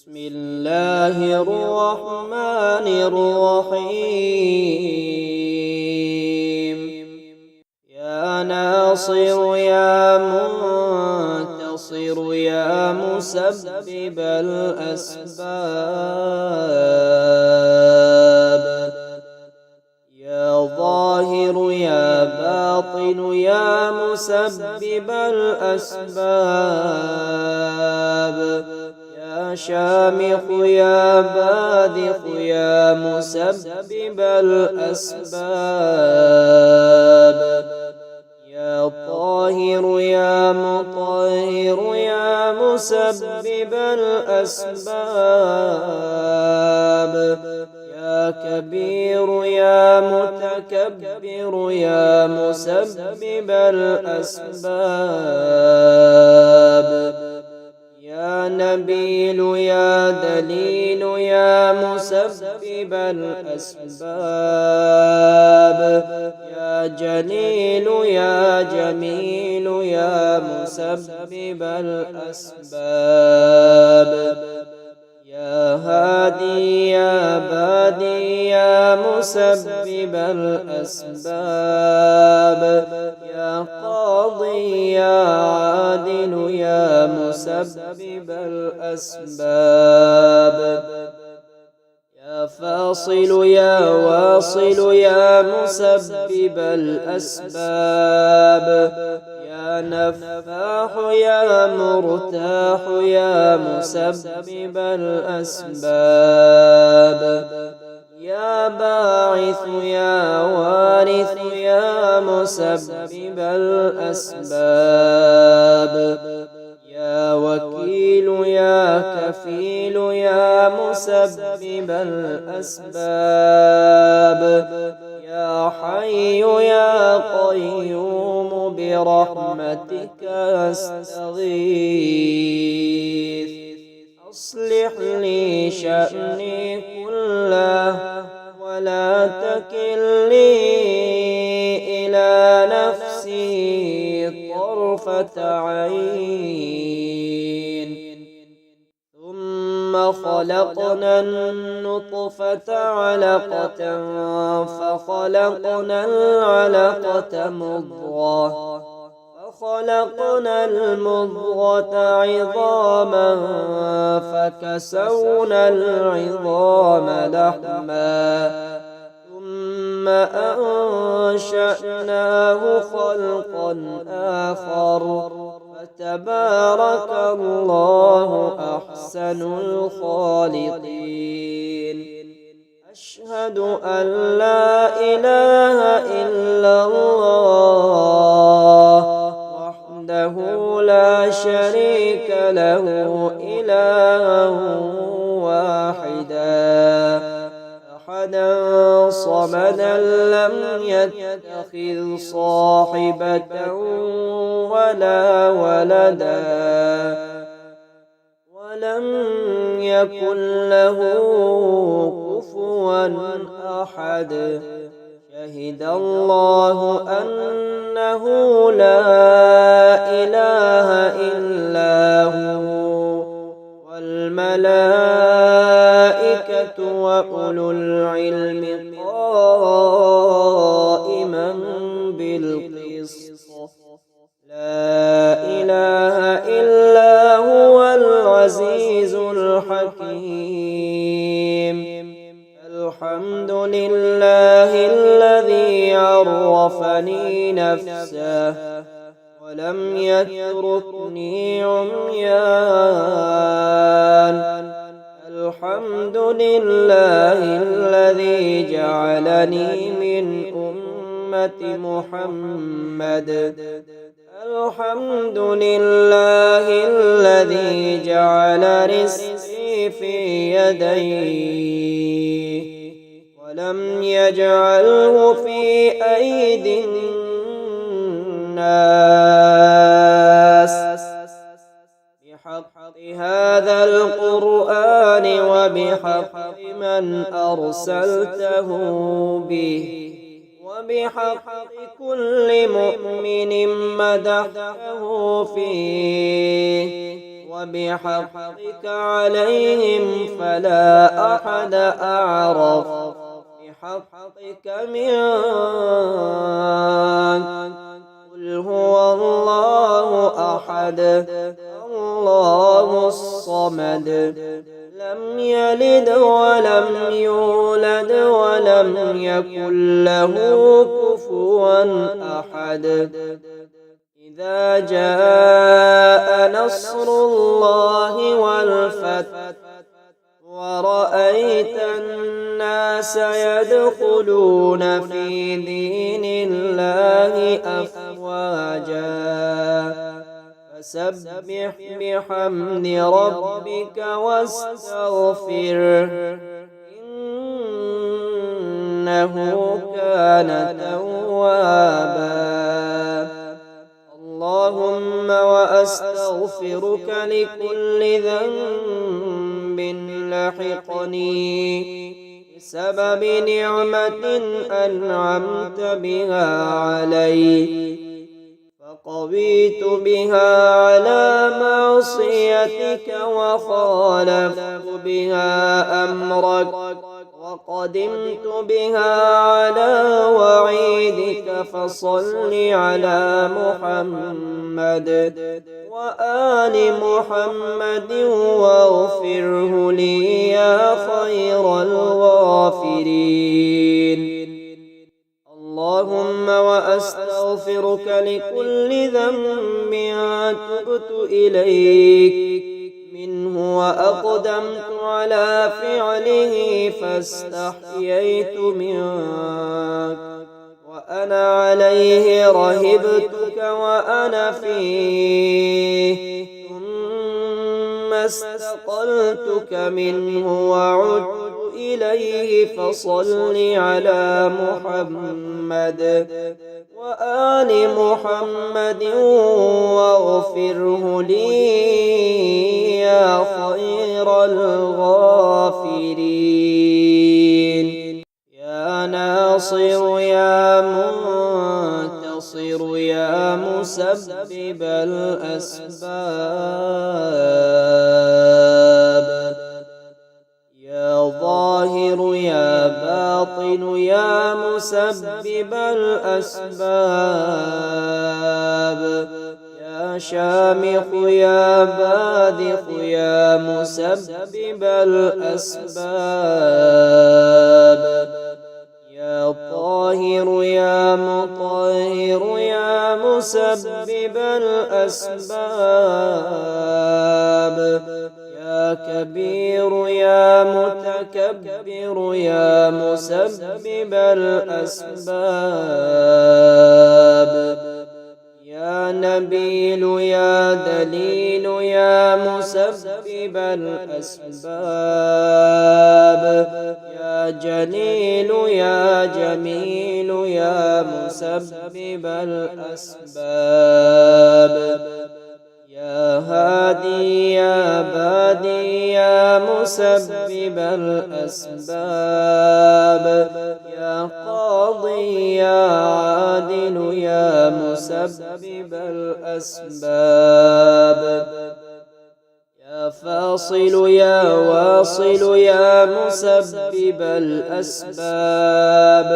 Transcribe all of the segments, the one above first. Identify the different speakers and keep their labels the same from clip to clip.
Speaker 1: بسم الله الرحمن الرحيم. يا ناصر يا منتصر يا مسبب الأسباب، يا ظاهر يا باطن يا مسبب الأسباب، يا شامخ يا باذخ يا مسبب الأسباب، يا طاهر يا مطهر يا مسبب الأسباب، يا كبير يا متكبر يا مسبب الأسباب، يا نبيل يا دليل يا مسبب الأسباب، يا جليل يا جميل يا مسبب الأسباب، يا هادي يا بادي يا مسبب الأسباب، يا قاضي يا عادل يا مسبب الأسباب، يا فاصل يا واصل يا مسبب الأسباب، يا نفاح يا مرتاح يا مسبب الأسباب، يا باعث يا وارث يا مسبب الأسباب، يا وكيل يا كفيل يا مسبب الأسباب، يا حي يا قيوم برحمتك أستغيث، أصلح لي شأني كله ولا تكلني إلى نفسي طرفة عين. ثم خلقنا النطفة علقة فخلقنا العلقة مضغة فخلقنا المضغة عظاما فكسونا العظام لحما ثم أنشأناه خلقا آخر فتبارك الله أحسن الخالقين. أشهد أن لا إله إلا الله وحده لا شريك له إلها واحدا أحدا صمدا لم يتخذ صاحبة ولا ولدا ولم يكن له كفوا أحد. شهد الله أنه لا إله إلا هو والملائكة وأولو العلم قائما بالقسط. لا إله إلا هو العزيز الحكيم. الحمد لله الذي عرفني نفسه ولم يتركني عميان. الحمد لله الذي جعلني من أمة محمد. الحمد لله الذي جعل رزقي في يديه ولم يجعله في أيدي الناس. بحق هذا القرآن وبحق من أرسلته به وبحق كل مؤمن مدحته فيه وبحقك عليهم فلا أحد أعرف بحقك منك. قل هو الله أحد الله الصمد لم يلد ولم يولد ولم يكن له كفوا أحد. إذا جاء نصر الله والفتح ورأيت الناس يدخلون في دين الله أفواجا فسبح بحمد ربك واستغفره إنه كان توابا. اللهم وأستغفرك لكل ذنب لحقني بسبب نعمة أنعمت بها علي فقضيت بها على معصيتك وخالفت بها أمرك وقدمت بها على وعيدك فصل على محمد وآل محمد واغفره لي يا خير الغافرين. اللهم وأستغفرك لكل ذنب تبت إليك منه وأقدمت على فعله فاستحييت منك وأنا عليه رهبتك وأنا فيه ثم استقلتك منه وعدت إليه فصل على محمد وآل محمد واغفره لي يا خير الغافرين. يا ناصر يا منتصر يا مسبب الأسباب يا ظاهر يا باطن يا مسبب الأسباب يا شامخ يا باذخ يا مسبب الأسباب يا طاهر يا مطهر يا مسبب الأسباب يا كبير يا متكبر يا مسبب الأسباب يا نبيل يا دليل يا مسبب الأسباب يا جليل يا جميل يا مسبب الأسباب يا هادي يا بادي يا مسبب الأسباب يا قاضي يا عادل يا مسبب الأسباب يا فاصل يا واصل يا مسبب الأسباب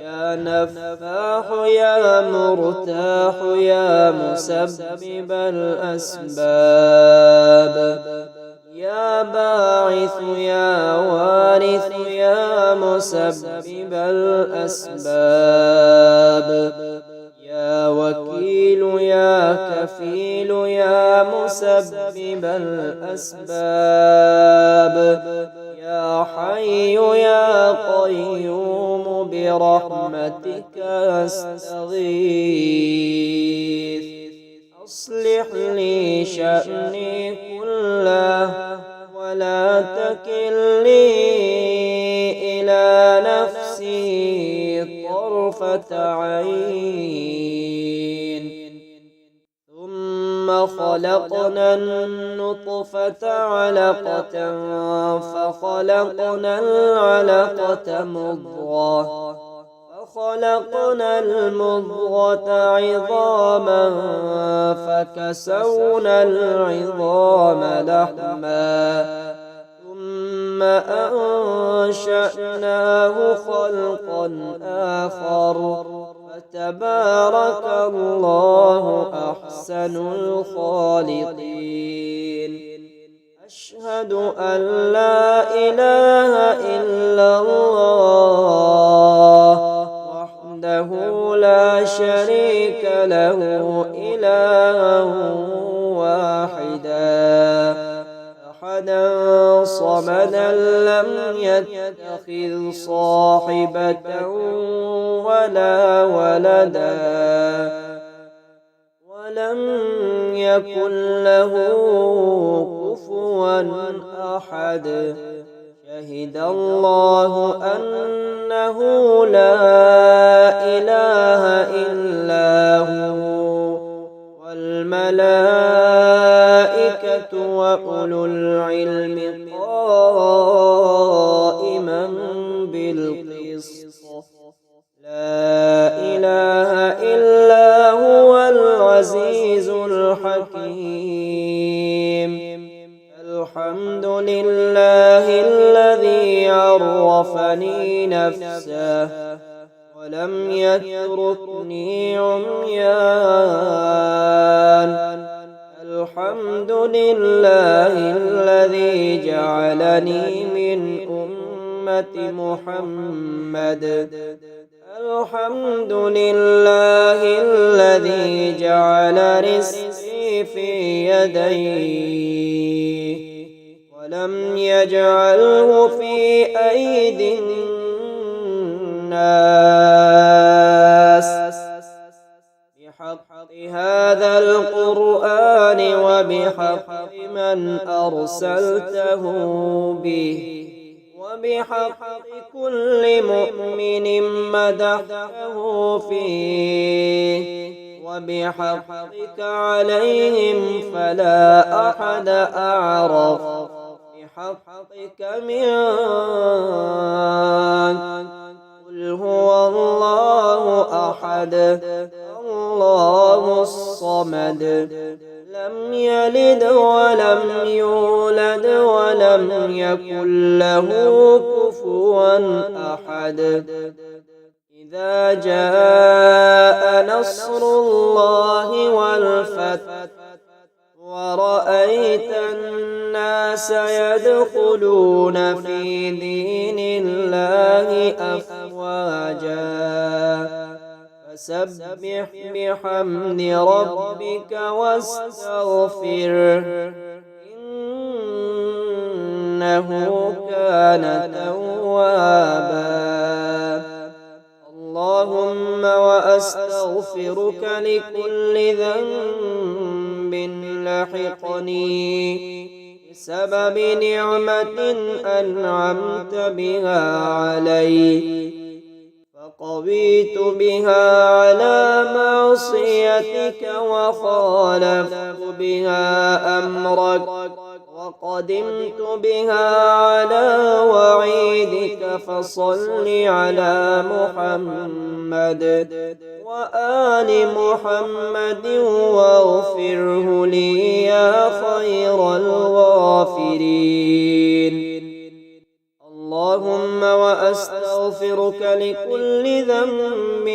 Speaker 1: يا نفاح يا مرتاح يا مسبب الأسباب يا باعث يا وارث يا مسبب الأسباب يا وكيل يا كفيل يا مسبب الأسباب يا حي يا قيوم برحمتك أستغيث أصلح لي شأني كله ولا تكلني إلى نفسي طرفة عين. ثم خلقنا النطفة علقة فخلقنا العلقة مضغة وخلقنا المضغة عظاما فكسونا العظام لحما ثم أنشأناه خلقا آخر فتبارك الله أحسن الخالقين. أشهد أن لا إله إلا الله وحده لا شريك له إلها واحدا أحدا صمدا لم يتخذ صاحبة ولا ولدا ولم يكن له كفوا أحد. شهد الله أنه لا إله إلا هو والملائكة وأولو العلم قائما بالقسط. لا إله إلا هو العزيز الحكيم. الحمد لله الذي عرفني نفسه ولم يتركني عميان. الحمد لله الذي جعلني من أمة محمد. الحمد لله الذي جعل رزقي في يديه ولم يجعله في أيدي الناس. بحق هذا القرآن وبحق من أرسلته به وبحق كل مؤمن مدحته فيه وبحقك عليهم فلا أحد أعرف بحقك منك. قل هو الله أحد الله الصمد لم يلد ولم يولد ولم يكن له كفوا أحد. إذا جاء نصر الله والفتح ورأيت الناس يدخلون في دين الله أفواجا فسبح بحمد ربك واستغفره إنه كان توابا. اللهم وأستغفرك لكل ذنب لحقني بسبب نعمة أنعمت بها علي فقضيت بها على معصيتك وخالفت بها أمرك وقدمت بها على وعيدك. فصل على محمد وآل محمد واغفره لي يا خير الغافرين. اللهم وأستغفرك لكل ذنب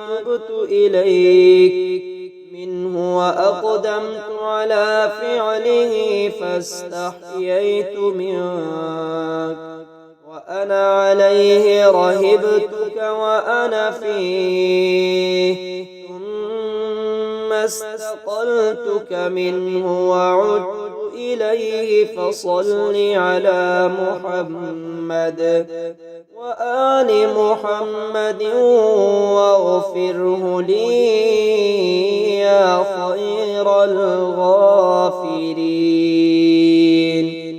Speaker 1: تبت إليك منه وأقدمت على فعله فاستحييت منك وأنا عليه رهبتك وأنا فيه ثم استقلتك منه وعدت إليه. فصل على محمد وآل محمد واغفره لي يا خير الغافرين.